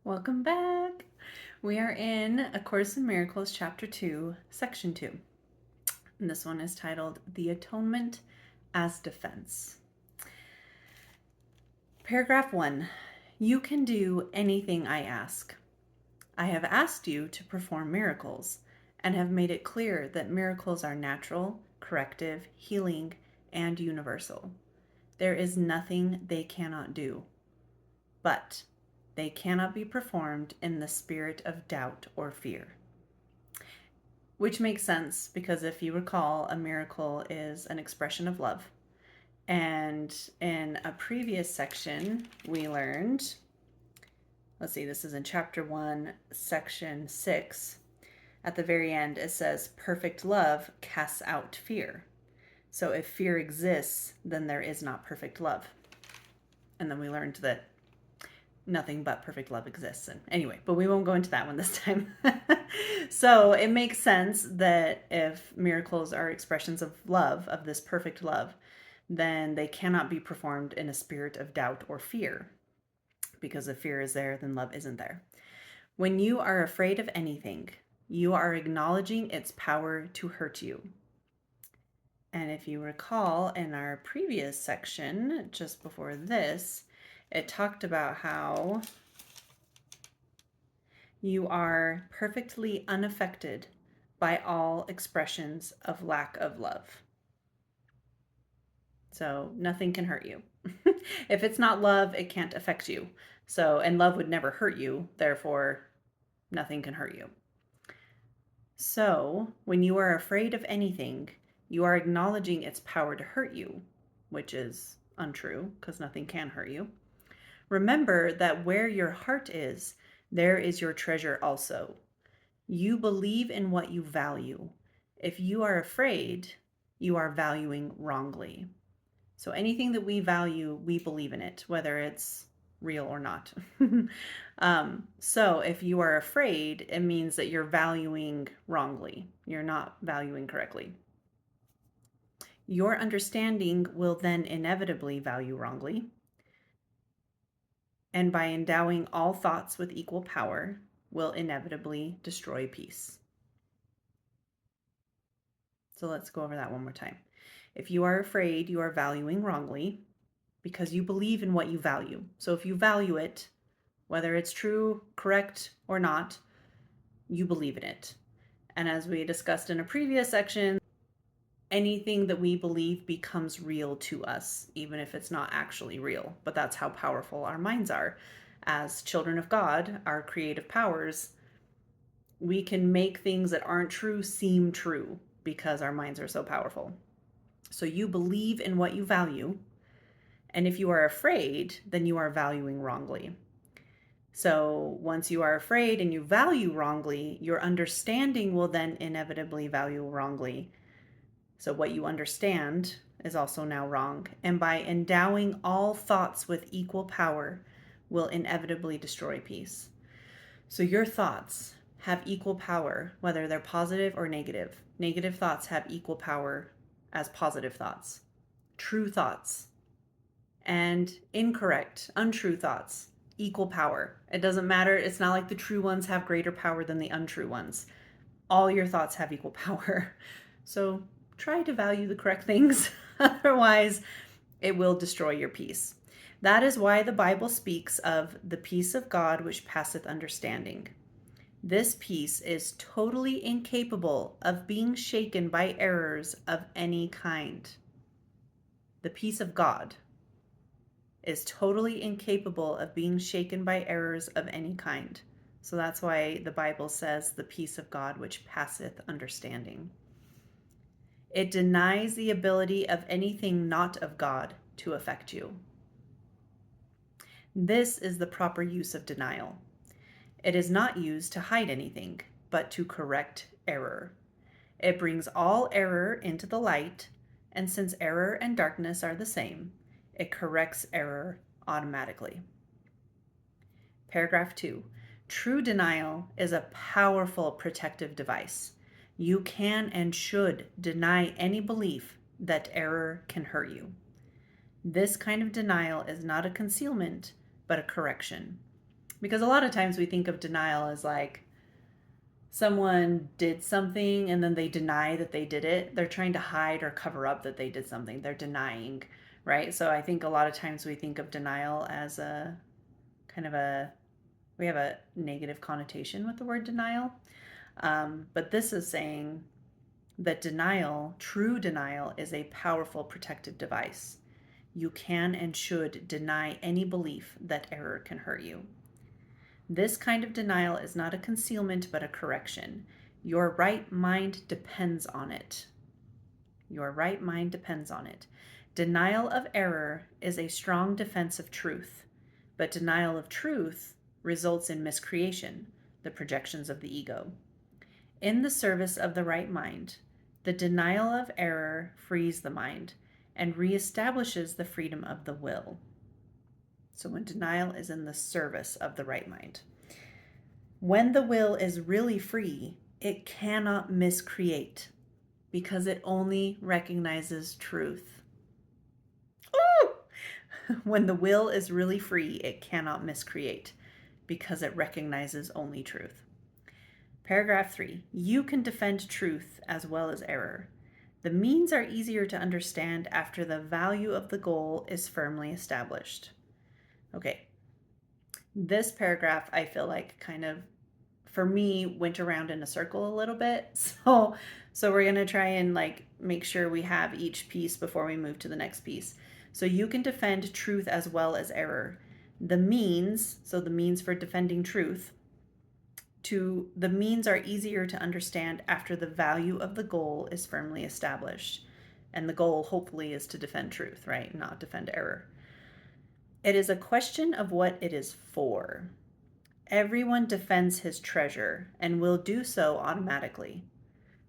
Welcome back. We are in A Course in Miracles, Chapter 2, Section 2. And this one is titled The Atonement as Defense. Paragraph 1. You can do anything I ask. I have asked you to perform miracles and have made it clear that miracles are natural, corrective, healing, and universal. There is nothing they cannot do. But they cannot be performed in the spirit of doubt or fear. Which makes sense because if you recall, a miracle is an expression of love. And in a previous section, we learned, this is in chapter 1, section 6. At the very end, it says, perfect love casts out fear. So if fear exists, then there is not perfect love. And then we learned that nothing but perfect love exists. And anyway, but we won't go into that one this time. So it makes sense that if miracles are expressions of love, of this perfect love, then they cannot be performed in a spirit of doubt or fear. Because if fear is there, then love isn't there. When you are afraid of anything, you are acknowledging its power to hurt you. And if you recall in our previous section, just before this, it talked about how you are perfectly unaffected by all expressions of lack of love. So nothing can hurt you. If it's not love, it can't affect you. So, and love would never hurt you, therefore nothing can hurt you. So when you are afraid of anything, you are acknowledging its power to hurt you, which is untrue because nothing can hurt you. Remember that where your heart is, there is your treasure also. You believe in what you value. If you are afraid, you are valuing wrongly. So anything that we value, we believe in it, whether it's real or not. So if you are afraid, it means that you're valuing wrongly. You're not valuing correctly. Your understanding will then inevitably value wrongly. And by endowing all thoughts with equal power, will inevitably destroy peace. So let's go over that one more time. If you are afraid, you are valuing wrongly because you believe in what you value. So if you value it, whether it's true, correct, or not, you believe in it. And as we discussed in a previous section, anything that we believe becomes real to us, even if it's not actually real. But that's how powerful our minds are. As children of God, our creative powers, we can make things that aren't true seem true because our minds are so powerful. So you believe in what you value. And if you are afraid, then you are valuing wrongly. So once you are afraid and you value wrongly, your understanding will then inevitably value wrongly. So what you understand is also now wrong. And by endowing all thoughts with equal power will inevitably destroy peace. So your thoughts have equal power, whether they're positive or negative. Negative thoughts have equal power as positive thoughts. True thoughts and incorrect, untrue thoughts, equal power. It doesn't matter. It's not like the true ones have greater power than the untrue ones. All your thoughts have equal power. So try to value the correct things. Otherwise, it will destroy your peace. That is why the Bible speaks of the peace of God which passeth understanding. This peace is totally incapable of being shaken by errors of any kind. The peace of God is totally incapable of being shaken by errors of any kind. So that's why the Bible says the peace of God which passeth understanding. It denies the ability of anything not of God to affect you. This is the proper use of denial. It is not used to hide anything, but to correct error. It brings all error into the light, and since error and darkness are the same, it corrects error automatically. Paragraph 2. True denial is a powerful protective device. You can and should deny any belief that error can hurt you. This kind of denial is not a concealment, but a correction. Because a lot of times we think of denial as like someone did something and then they deny that they did it. They're trying to hide or cover up that they did something. They're denying, right? So I think a lot of times we think of denial as a kind of a, we have a negative connotation with the word denial. But this is saying that denial, true denial, is a powerful protective device. You can and should deny any belief that error can hurt you. This kind of denial is not a concealment but a correction. Your right mind depends on it. Your right mind depends on it. Denial of error is a strong defense of truth, but denial of truth results in miscreation, the projections of the ego. In the service of the right mind, the denial of error frees the mind and reestablishes the freedom of the will. So when denial is in the service of the right mind. When the will is really free, it cannot miscreate because it only recognizes truth. When the will is really free, it cannot miscreate because it recognizes only truth. Paragraph 3. You can defend truth as well as error. The means are easier to understand after the value of the goal is firmly established. Okay. This paragraph, I feel like kind of, for me, went around in a circle a little bit. So we're going to try and like make sure we have each piece before we move to the next piece. So you can defend truth as well as error. The means, so the means for defending truth, the means are easier to understand after the value of the goal is firmly established. And the goal, hopefully, is to defend truth, right? Not defend error. It is a question of what it is for. Everyone defends his treasure and will do so automatically.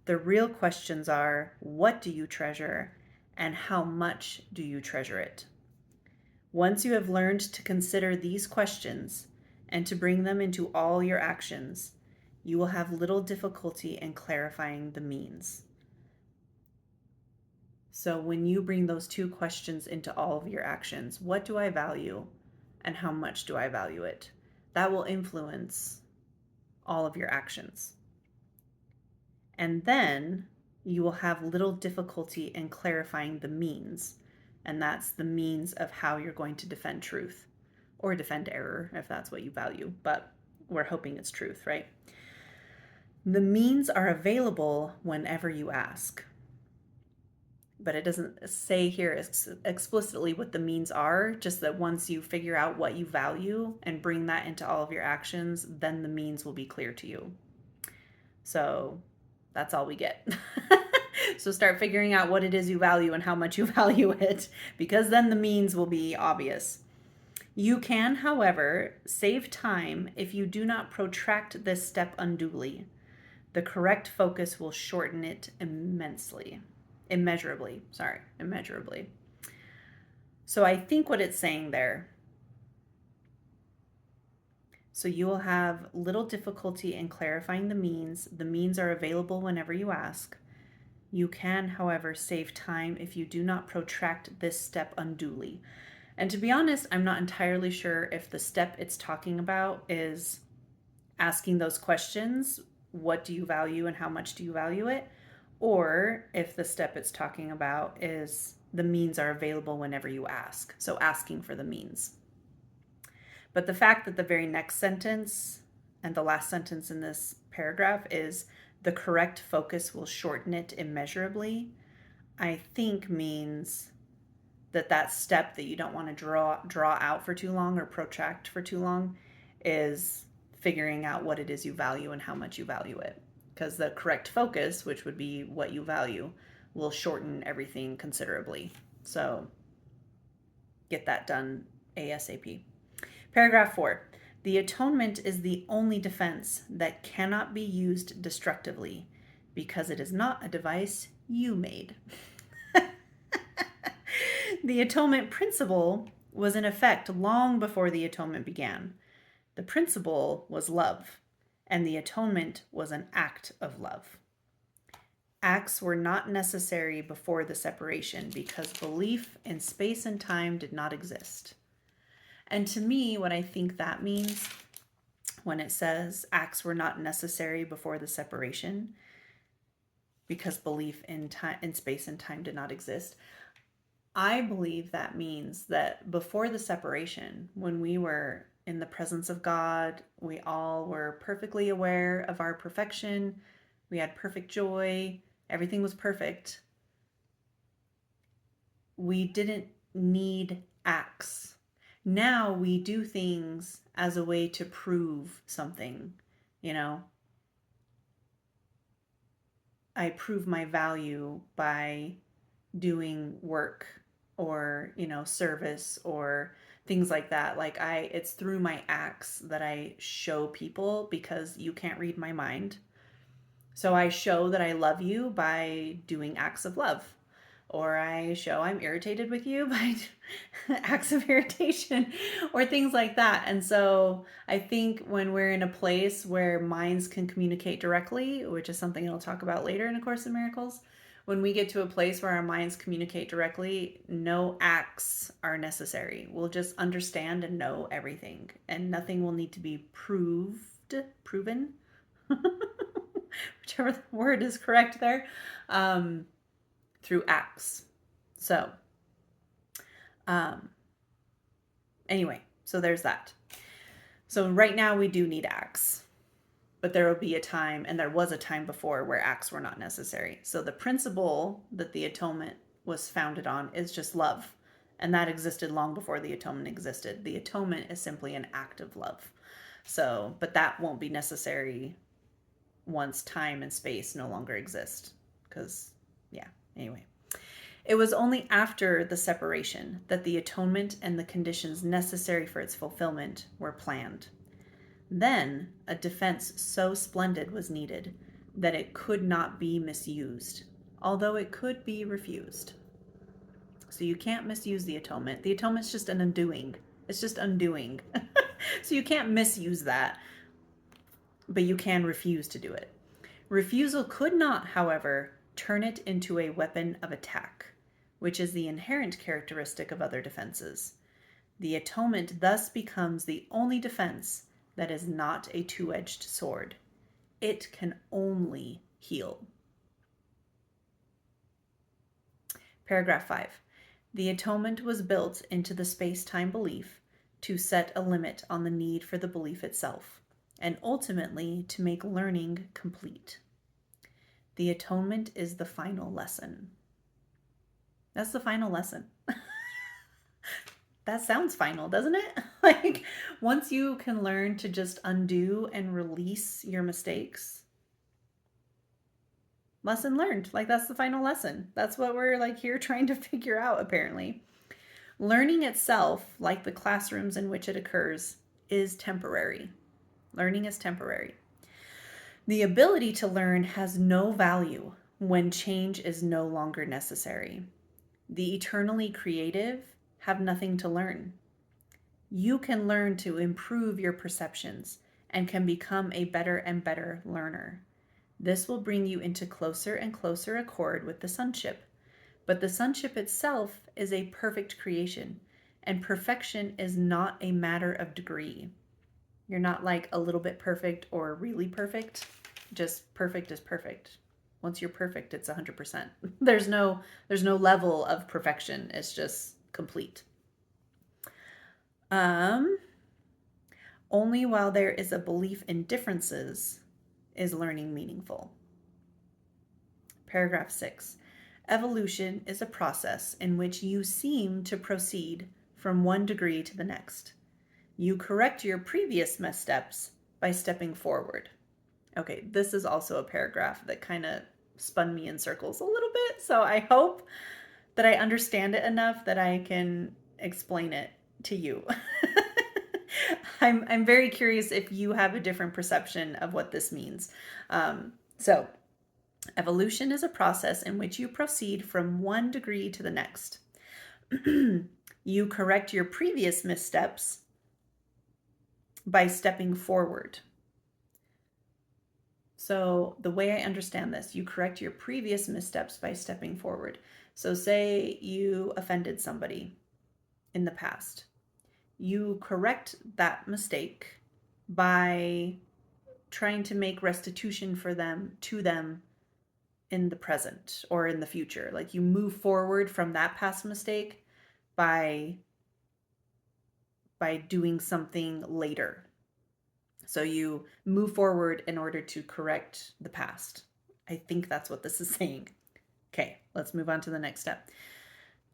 The real questions are, what do you treasure and how much do you treasure it? Once you have learned to consider these questions and to bring them into all your actions, you will have little difficulty in clarifying the means. So when you bring those two questions into all of your actions, what do I value and how much do I value it? That will influence all of your actions. And then you will have little difficulty in clarifying the means. And that's the means of how you're going to defend truth or defend error, if that's what you value. But we're hoping it's truth, right? The means are available whenever you ask. But it doesn't say here explicitly what the means are, just that once you figure out what you value and bring that into all of your actions, then the means will be clear to you. So that's all we get. So start figuring out what it is you value and how much you value it, because then the means will be obvious. You can, however, save time if you do not protract this step unduly. The correct focus will shorten it immeasurably. So I think what it's saying there, so you will have little difficulty in clarifying the means. The means are available whenever you ask. You can, however, save time if you do not protract this step unduly. And to be honest, I'm not entirely sure if the step it's talking about is asking those questions, what do you value and how much do you value it? Or if the step it's talking about is the means are available whenever you ask. So asking for the means. But the fact that the very next sentence and the last sentence in this paragraph is the correct focus will shorten it immeasurably, I think means that step that you don't want to draw out for too long or protract for too long is figuring out what it is you value and how much you value it. Because the correct focus, which would be what you value, will shorten everything considerably. So get that done ASAP. Paragraph 4. The atonement is the only defense that cannot be used destructively because it is not a device you made. The atonement principle was in effect long before the atonement began. The principle was love, and the atonement was an act of love. Acts were not necessary before the separation because belief in space and time did not exist. And to me, what I think that means when it says acts were not necessary before the separation because belief in time, in space and time did not exist. I believe that means that before the separation, when we were in the presence of God, we all were perfectly aware of our perfection. We had perfect joy. Everything was perfect. We didn't need acts. Now we do things as a way to prove something, you know. I prove my value by doing work or, service or things like that. Like it's through my acts that I show people because you can't read my mind. So I show that I love you by doing acts of love. Or I show I'm irritated with you by acts of irritation or things like that. And so I think when we're in a place where minds can communicate directly, which is something I'll talk about later in A Course in Miracles, when we get to a place where our minds communicate directly, no acts are necessary. We'll just understand and know everything, and nothing will need to be proven, whichever word is correct there, through acts. So, anyway, so there's that. So right now we do need acts, but there will be a time, and there was a time before, where acts were not necessary. So the principle that the atonement was founded on is just love. And that existed long before the atonement existed. The atonement is simply an act of love. So, but that won't be necessary once time and space no longer exist. Because, yeah, anyway. It was only after the separation that the atonement and the conditions necessary for its fulfillment were planned. Then a defense so splendid was needed that it could not be misused, although it could be refused. So you can't misuse the atonement. The atonement's just an undoing. It's just undoing. So you can't misuse that, but you can refuse to do it. Refusal could not, however, turn it into a weapon of attack, which is the inherent characteristic of other defenses. The atonement thus becomes the only defense that is not a two-edged sword. It can only heal. Paragraph 5. The atonement was built into the space-time belief to set a limit on the need for the belief itself, and ultimately to make learning complete. The atonement is the final lesson. That's the final lesson. That sounds final, doesn't it? Like, once you can learn to just undo and release your mistakes, lesson learned. Like, that's the final lesson. That's what we're like here trying to figure out, apparently. Learning itself, like the classrooms in which it occurs, is temporary. Learning is temporary. The ability to learn has no value when change is no longer necessary. The eternally creative have nothing to learn. You can learn to improve your perceptions and can become a better and better learner. This will bring you into closer and closer accord with the sonship. But the sonship itself is a perfect creation, and perfection is not a matter of degree. You're not like a little bit perfect or really perfect. Just perfect is perfect. Once you're perfect, it's 100%. There's no level of perfection. It's just complete. Only while there is a belief in differences is learning meaningful. Paragraph 6. Evolution is a process in which you seem to proceed from one degree to the next. You correct your previous missteps by stepping forward. Okay, this is also a paragraph that kind of spun me in circles a little bit, so I hope that I understand it enough that I can explain it to you. I'm very curious if you have a different perception of what this means. So, evolution is a process in which you proceed from one degree to the next. You correct your previous missteps by stepping forward. So the way I understand this, you correct your previous missteps by stepping forward. So say you offended somebody in the past. You correct that mistake by trying to make restitution for them to them in the present or in the future. Like you move forward from that past mistake by doing something later. So you move forward in order to correct the past. I think that's what this is saying. Okay, let's move on to the next step.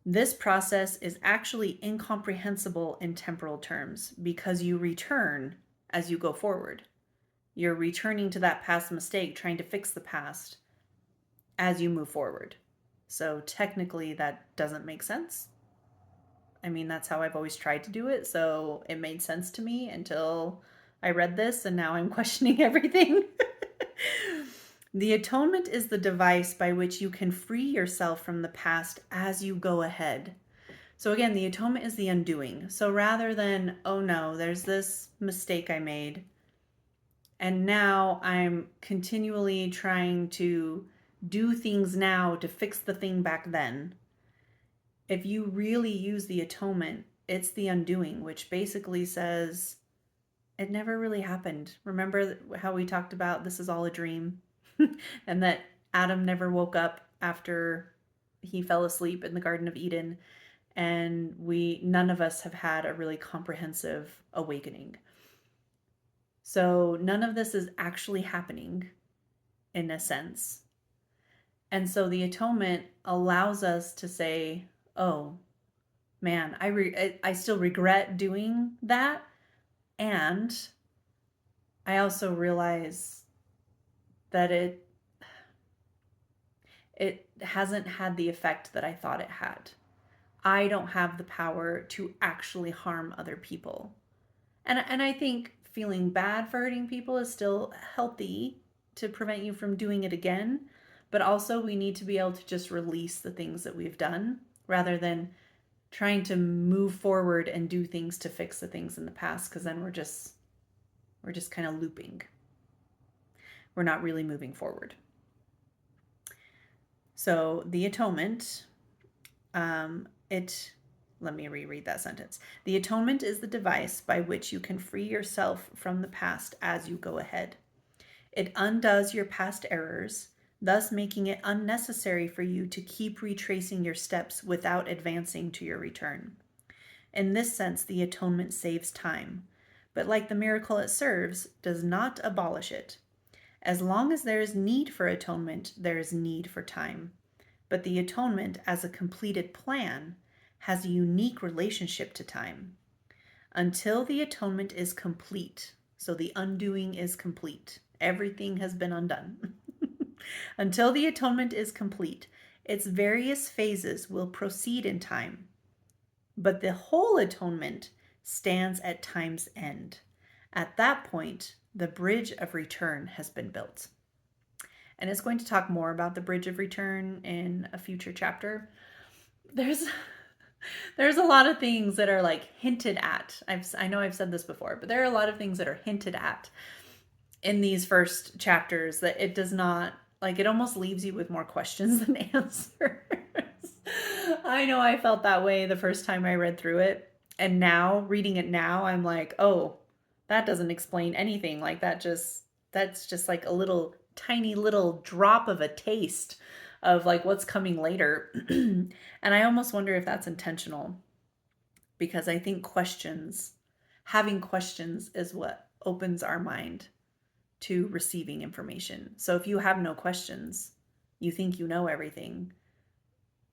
This process is actually incomprehensible in temporal terms because you return as you go forward. You're returning to that past mistake, trying to fix the past as you move forward. So technically that doesn't make sense. I mean, that's how I've always tried to do it, so it made sense to me until I read this, and now I'm questioning everything. The atonement is the device by which you can free yourself from the past as you go ahead. So again, the atonement is the undoing. So rather than, oh no, there's this mistake I made, and now I'm continually trying to do things now to fix the thing back then. If you really use the atonement, it's the undoing, which basically says it never really happened. Remember how we talked about this is all a dream and that Adam never woke up after he fell asleep in the Garden of Eden, and none of us have had a really comprehensive awakening. So none of this is actually happening in a sense. And so the atonement allows us to say, oh, man, I still regret doing that. And I also realize that it hasn't had the effect that I thought it had. I don't have the power to actually harm other people. And I think feeling bad for hurting people is still healthy to prevent you from doing it again. But also we need to be able to just release the things that we've done rather than trying to move forward and do things to fix the things in the past, because then we're just kind of looping. We're not really moving forward. So the atonement, let me reread that sentence. The atonement is the device by which you can free yourself from the past as you go ahead. It undoes your past errors, thus making it unnecessary for you to keep retracing your steps without advancing to your return. In this sense, the atonement saves time, but like the miracle it serves, does not abolish it. As long as there is need for atonement, there is need for time. But the atonement, as a completed plan, has a unique relationship to time. Until the atonement is complete, so the undoing is complete, everything has been undone. Until the atonement is complete, its various phases will proceed in time. But the whole atonement stands at time's end. At that point, the bridge of return has been built. And it's going to talk more about the bridge of return in a future chapter. There's a lot of things that are like hinted at. I know I've said this before, but there are a lot of things that are hinted at in these first chapters that it does not, like, it almost leaves you with more questions than answers. I know I felt that way the first time I read through it. And now, reading it now, I'm like, oh, that doesn't explain anything. Like that's just like a little tiny little drop of a taste of like what's coming later. And I almost wonder if that's intentional, because I think having questions is what opens our mind to receiving information. So if you have no questions, you think you know everything,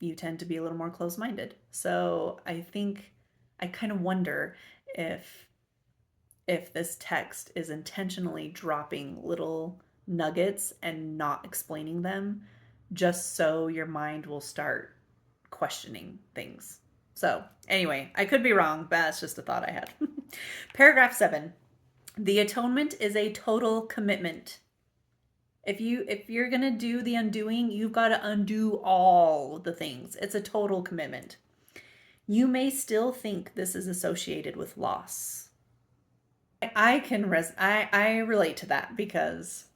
you tend to be a little more closed-minded. So I think I kind of wonder if this text is intentionally dropping little nuggets and not explaining them just so your mind will start questioning things. So anyway, I could be wrong, but that's just a thought I had. Paragraph 7. The atonement is a total commitment. If you're going to do the undoing, you've got to undo all the things. It's a total commitment. You may still think this is associated with loss. I relate to that because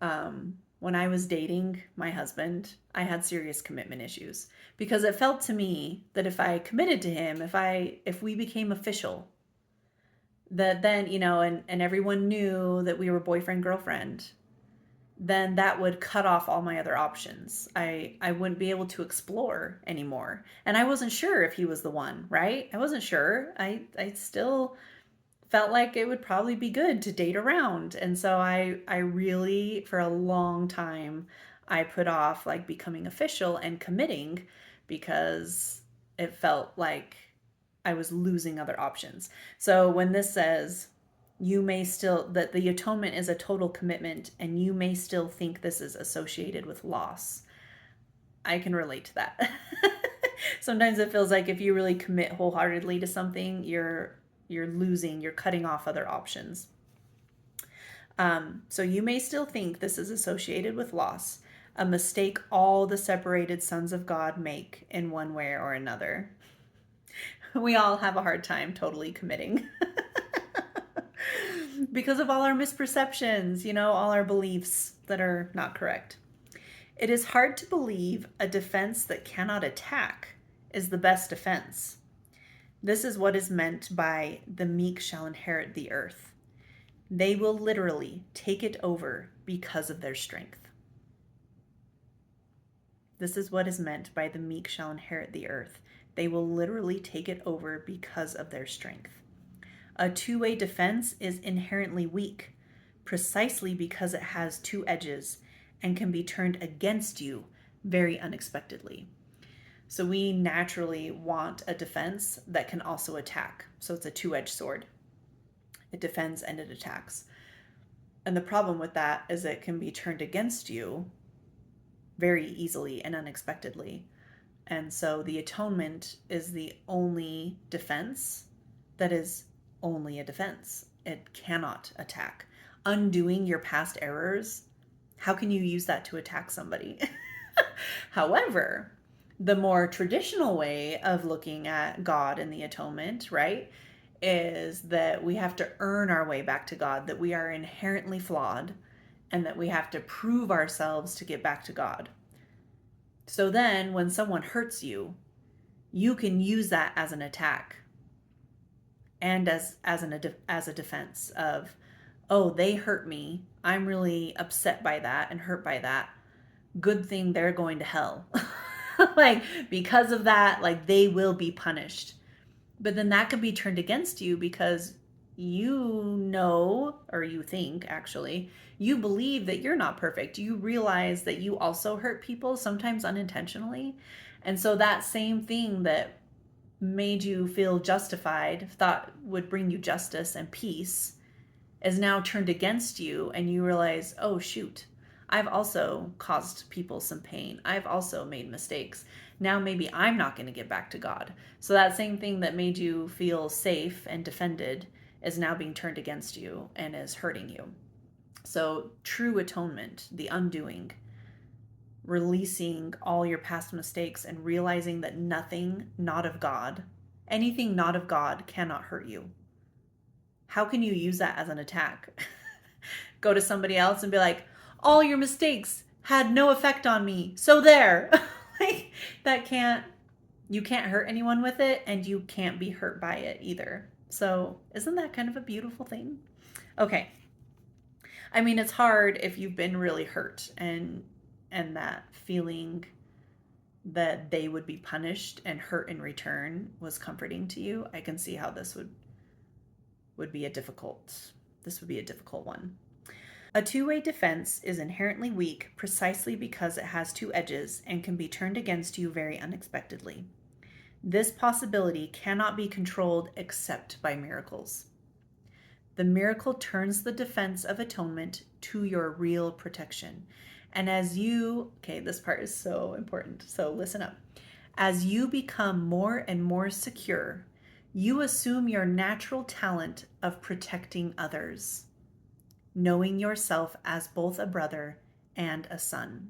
when I was dating my husband, I had serious commitment issues because it felt to me that if I committed to him, if we became official, that then, and everyone knew that we were boyfriend, girlfriend, then that would cut off all my other options. I wouldn't be able to explore anymore. And I wasn't sure if he was the one, right? I wasn't sure. I still felt like it would probably be good to date around. And so I really, for a long time, I put off like becoming official and committing because it felt like I was losing other options. So when this says you may still, that the atonement is a total commitment and you may still think this is associated with loss, I can relate to that. Sometimes it feels like if you really commit wholeheartedly to something, you're cutting off other options. So you may still think this is associated with loss, a mistake all the separated sons of God make in one way or another. We all have a hard time totally committing because of all our misperceptions, all our beliefs that are not correct. It is hard to believe a defense that cannot attack is the best defense. This is what is meant by the meek shall inherit the earth. They will literally take it over because of their strength. This is what is meant by the meek shall inherit the earth. They will literally take it over because of their strength. A two-way defense is inherently weak, precisely because it has two edges and can be turned against you very unexpectedly. So we naturally want a defense that can also attack. So it's a two-edged sword. It defends and it attacks. And the problem with that is it can be turned against you very easily and unexpectedly. And so the atonement is the only defense that is only a defense. It cannot attack. Undoing your past errors, how can you use that to attack somebody? However, the more traditional way of looking at God and the atonement, right, is that we have to earn our way back to God, that we are inherently flawed, and that we have to prove ourselves to get back to God. So then when someone hurts you, you can use that as an attack and as a defense of, oh, they hurt me. I'm really upset by that and hurt by that. Good thing they're going to hell. Like, because of that, like, they will be punished. But then that could be turned against you because or you think actually, you believe that you're not perfect. You realize that you also hurt people, sometimes unintentionally. And so that same thing that made you feel justified, thought would bring you justice and peace, is now turned against you, and you realize, oh shoot, I've also caused people some pain. I've also made mistakes. Now maybe I'm not going to get back to God. So that same thing that made you feel safe and defended is now being turned against you and is hurting you. So true atonement, the undoing, releasing all your past mistakes and realizing that nothing not of God, anything not of God cannot hurt you. How can you use that as an attack? Go to somebody else and be like, all your mistakes had no effect on me, so there. Like, you can't hurt anyone with it, and you can't be hurt by it either. So isn't that kind of a beautiful thing? Okay. I mean, it's hard if you've been really hurt and that feeling that they would be punished and hurt in return was comforting to you. I can see how this would be a difficult one. A two-way defense is inherently weak precisely because it has two edges and can be turned against you very unexpectedly. This possibility cannot be controlled except by miracles. The miracle turns the defense of atonement to your real protection. And this part is so important, so listen up. As you become more and more secure, you assume your natural talent of protecting others, knowing yourself as both a brother and a son.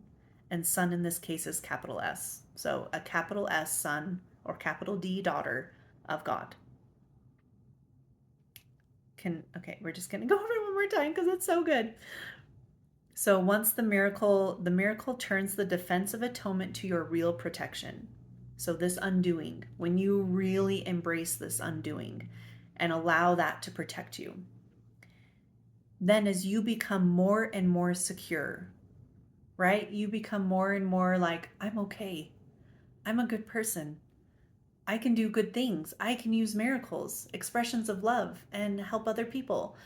And son in this case is capital S. So a capital S son or capital D daughter of God. We're just going to go over it one more time because it's so good. So once the miracle turns the defense of atonement to your real protection. So this undoing, when you really embrace this undoing, and allow that to protect you. Then as you become more and more secure, right? You become more and more like, I'm okay. I'm a good person. I can do good things. I can use miracles, expressions of love, and help other people.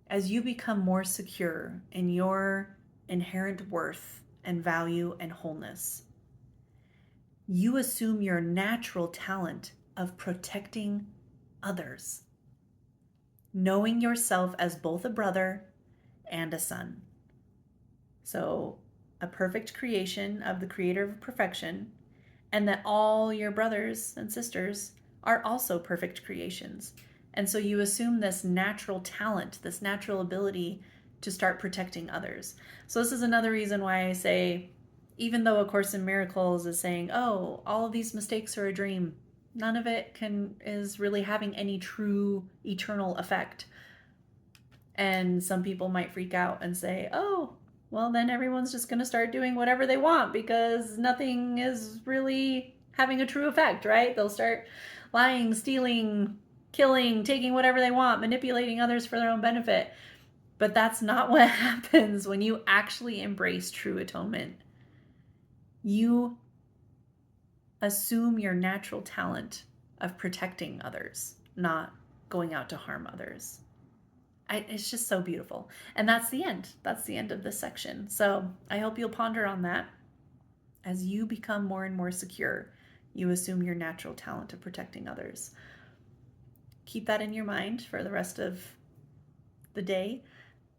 As you become more secure in your inherent worth and value and wholeness, you assume your natural talent of protecting others, knowing yourself as both a brother and a son. So, a perfect creation of the creator of perfection, and that all your brothers and sisters are also perfect creations. And so you assume this natural talent, this natural ability to start protecting others. So this is another reason why I say, even though A Course in Miracles is saying, oh, all of these mistakes are a dream, none of it is really having any true eternal effect. And some people might freak out and say, oh, well, then everyone's just going to start doing whatever they want because nothing is really having a true effect, right? They'll start lying, stealing, killing, taking whatever they want, manipulating others for their own benefit. But that's not what happens when you actually embrace true atonement. You assume your natural talent of protecting others, not going out to harm others. It's just so beautiful. And that's the end. That's the end of this section. So I hope you'll ponder on that. As you become more and more secure, you assume your natural talent of protecting others. Keep that in your mind for the rest of the day.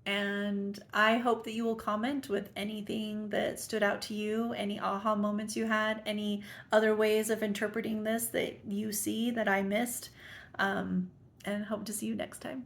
And I hope that you will comment with anything that stood out to you, any aha moments you had, any other ways of interpreting this that you see that I missed. And hope to see you next time.